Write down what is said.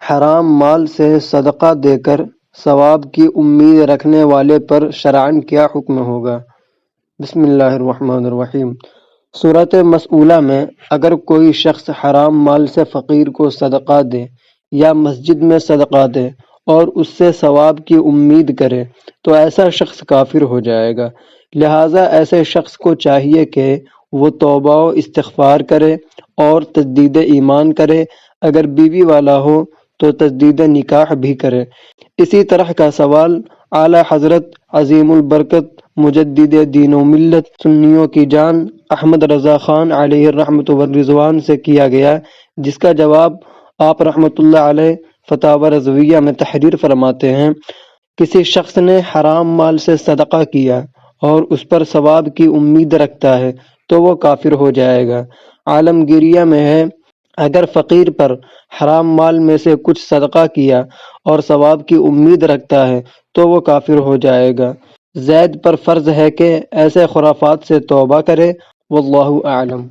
حرام مال سے صدقہ دے کر ثواب کی امید رکھنے والے پر شرعاً کیا حکم ہوگا؟ بسم اللہ الرحمن الرحیم۔ صورت مسئولہ میں اگر کوئی شخص حرام مال سے فقیر کو صدقہ دے یا مسجد میں صدقہ دے اور اس سے ثواب کی امید کرے تو ایسا شخص کافر ہو جائے گا۔ لہٰذا ایسے شخص کو چاہیے کہ وہ توبہ و استغفار کرے اور تجدید ایمان کرے، اگر بیوی والا ہو تو تجدید نکاح بھی کرے۔ اسی طرح کا سوال اعلیٰ حضرت عظیم البرکت مجدد دین و ملت سنیوں کی جان احمد رضا خان علیہ الرحمۃ والرضوان سے کیا گیا، جس کا جواب آپ رحمۃ اللہ علیہ فتاوی رضویہ میں تحریر فرماتے ہیں۔ کسی شخص نے حرام مال سے صدقہ کیا اور اس پر ثواب کی امید رکھتا ہے تو وہ کافر ہو جائے گا۔ عالمگیریہ میں ہے، اگر فقیر پر حرام مال میں سے کچھ صدقہ کیا اور ثواب کی امید رکھتا ہے تو وہ کافر ہو جائے گا۔ زید پر فرض ہے کہ ایسے خرافات سے توبہ کرے، واللہ اعلم۔